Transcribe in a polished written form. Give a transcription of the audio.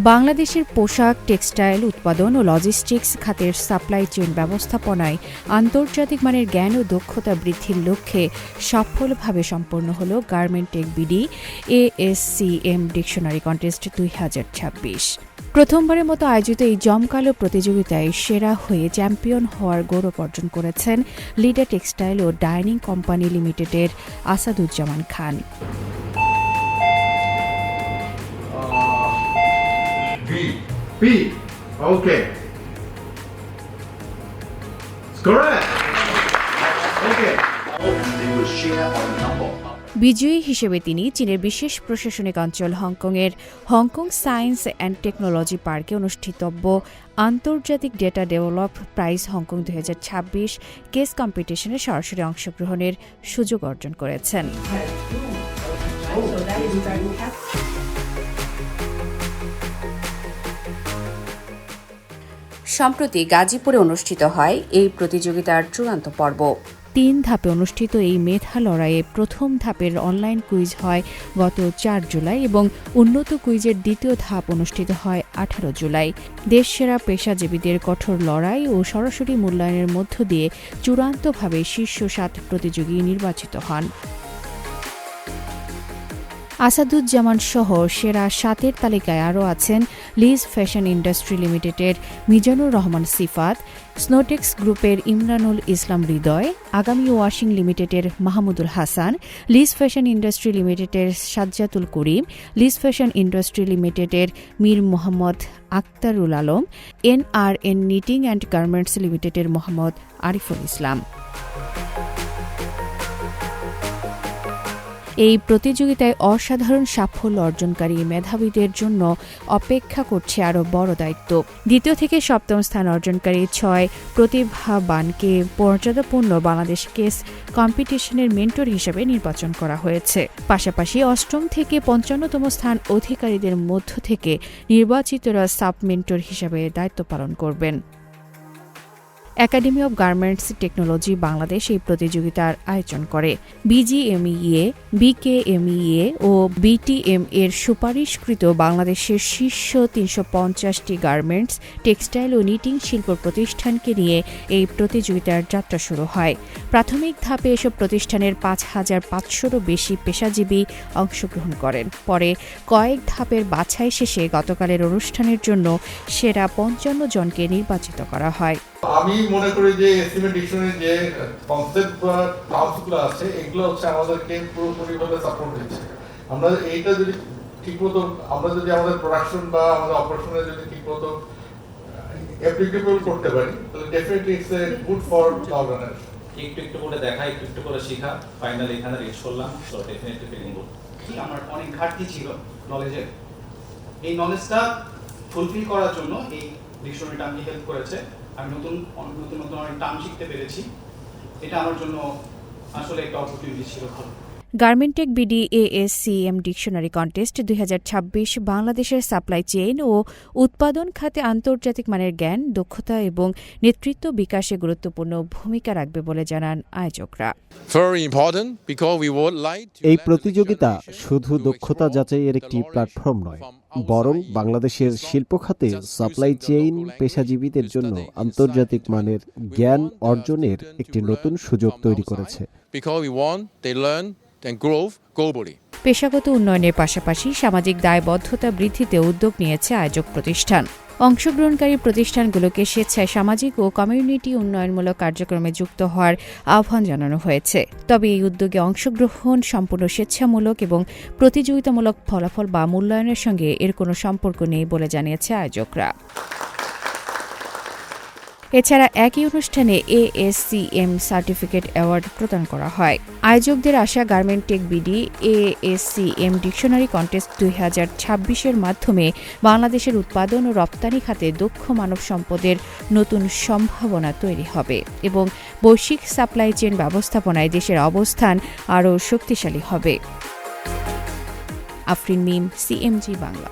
বাংলাদেশের পোশাক, টেক্সটাইল উৎপাদন ও লজিস্টিক্স খাতের সাপ্লাই চেইন ব্যবস্থাপনায় আন্তর্জাতিক মানের জ্ঞান ও দক্ষতা বৃদ্ধির লক্ষ্যে সফলভাবে সম্পন্ন হল garment tech BD ASCM dictionary contest 2026। প্রথমবারের মতো আয়োজিত এই জমকালো প্রতিযোগিতায় সেরা হয়ে চ্যাম্পিয়ন হওয়ার গৌরব অর্জন করেছেন লিডার টেক্সটাইল ও ডাইনিং কোম্পানি লিমিটেডের Asaduzzaman Khan. B. Okay. It's correct. Okay. বিজয়ী হিসেবে তিনি চীনের বিশেষ প্রশাসনিক অঞ্চল হংকংয়ের হংকং সায়েন্স অ্যান্ড টেকনোলজি পার্কে অনুষ্ঠিতব্য আন্তর্জাতিক data develop prize Hong Kong 2026 case কম্পিটিশনে সরাসরি অংশগ্রহণের সুযোগ অর্জন করেছেন। সম্প্রতি গাজীপুরে অনুষ্ঠিত হয় এই প্রতিযোগিতার চূড়ান্ত পর্ব। 3 ধাপে অনুষ্ঠিত এই মেধা লড়াইয়ে প্রথম ধাপের অনলাইন কুইজ হয় গত 4 জুলাই এবং উন্নত কুইজের দ্বিতীয় ধাপ অনুষ্ঠিত হয় 18 জুলাই। দেশসেরা পেশাজীবীদের কঠোর লড়াই ও সরাসরি মূল্যায়নের মধ্য দিয়ে চূড়ান্তভাবে শীর্ষ 7 প্রতিযোগী নির্বাচিত হন। আসাদুজ্জামান সহ সেরা 7-এর তালিকায় আরও আছেন লিজ ফ্যাশন ইন্ডাস্ট্রি লিমিটেডের মিজানুর রহমান সিফাত, স্নোটেক্স গ্রুপের ইমরানুল ইসলাম হৃদয়, আগামী ওয়াশিং লিমিটেডের Mahmudul Hasan, Liz fashion industry লিমিটেডের Sajjatul Karim, Liz fashion industry লিমিটেডের Mir Mohammad Aktarul Alam, NRN knitting and garments লিমিটেডের মোহাম্মদ আরিফুল ইসলাম। এই প্রতিযোগিতায় অসাধারণ সাফল্য অর্জনকারী মেধাবীদের জন্য অপেক্ষা করছে আরও বড় দায়িত্ব। দ্বিতীয় থেকে সপ্তম স্থান অর্জনকারী 6 প্রতিভাবানকে মর্যাদাপূর্ণ বাংলাদেশ কেস কম্পিটিশনের মেন্টর হিসেবে নির্বাচন করা হয়েছে। পাশাপাশি 8ম থেকে 55তম স্থান অধিকারীদের মধ্য থেকে নির্বাচিতরা সাব মেন্টর হিসেবে দায়িত্ব পালন করবেন। Academy of garments technology Bangladesh এই প্রতিযোগিতার আয়োজন করে। BGMEA, BKMEA ও BTM এর সুপারিশকৃত বাংলাদেশের শীর্ষ 350টি গার্মেন্টস, টেক্সটাইল ও নিটিং শিল্প প্রতিষ্ঠানকে নিয়ে এই প্রতিযোগিতার যাত্রা শুরু হয়। প্রাথমিক ধাপে এসব প্রতিষ্ঠানের 5500-রও বেশি পেশাজীবী অংশগ্রহণ করেন। পরে কয়েক ধাপের বাছাই শেষে গতকালের অনুষ্ঠানের জন্য সেরা 55 জনকে নির্বাচিত করা হয়। আমি মনে করি যে এসটিমেট ডিকশনারি যে কনসেপ্ট বা টার্মসগুলো আছে এগুলো হচ্ছে আমাদেরকে পুরোপুরিভাবে সাপোর্ট দিচ্ছে। আমরা এইটা যদি ঠিকমতো আমরা যদি আমাদের প্রোডাকশন বা আমাদের অপারেশনে যদি ঠিকমতো অ্যাপ্লিকেবল করতে পারি তাহলে definitely it's a good for organisation. একটু করে দেখা, একটু করে শেখা, ফাইনালি এখানে রিচ করলাম, সো ডেফিনেটলি ফিলিং গুড। আমার অনেক ঘাটতি ছিল নলেজের, এই নলেজটা ফুলফিল করার জন্য এই ডিকশনারিটা আমাকে হেল্প করেছে। আমি নতুন অনেক টার্ম শিখতে পেরেছি। এটা আমার জন্য আসলে একটা অপরচুনিটি ছিল ভালো। Garment tech BD ASCM dictionary contest 2026 বাংলাদেশের সাপ্লাই চেইন ও উৎপাদন খাতে আন্তর্জাতিক মানের জ্ঞান, দক্ষতা এবং নেতৃত্ব বিকাশে গুরুত্বপূর্ণ ভূমিকা রাখবে বলে জানান আয়োজকরা। এই প্রতিযোগিতা শুধু দক্ষতা যাচাইয়ের একটি প্ল্যাটফর্ম নয়, বরং বাংলাদেশের শিল্প খাতে সাপ্লাই চেইন পেশাজীবীদের জন্য আন্তর্জাতিক মানের জ্ঞান অর্জনের একটি নতুন সুযোগ তৈরি করেছে। পেশাগত উন্নয়নের পাশাপাশি সামাজিক দায়বদ্ধতা বৃদ্ধিতে উদ্যোগ নিয়েছে আয়োজক প্রতিষ্ঠান। অংশগ্রহণকারী প্রতিষ্ঠানগুলোকে স্বেচ্ছায় সামাজিক ও কমিউনিটি উন্নয়নমূলক কার্যক্রমে যুক্ত হওয়ার আহ্বান জানানো হয়েছে। তবে এই উদ্যোগে অংশগ্রহণ সম্পূর্ণ স্বেচ্ছামূলক এবং প্রতিযোগিতামূলক ফলাফল বা মূল্যায়নের সঙ্গে এর কোনো সম্পর্ক নেই বলে জানিয়েছে আয়োজকরা। এছাড়া একই অনুষ্ঠানে ASCM সার্টিফিকেট অ্যাওয়ার্ড প্রদান করা হয়। আয়োজকদের আশা garment tech BD ASCM dictionary contest 2026-এর মাধ্যমে বাংলাদেশের উৎপাদন ও রপ্তানি খাতে দক্ষ মানব সম্পদের নতুন সম্ভাবনা তৈরি হবে এবং বৈশ্বিক সাপ্লাই চেইন ব্যবস্থাপনায় দেশের অবস্থান আরও শক্তিশালী হবে। আফরিন মিম, CMG বাংলা।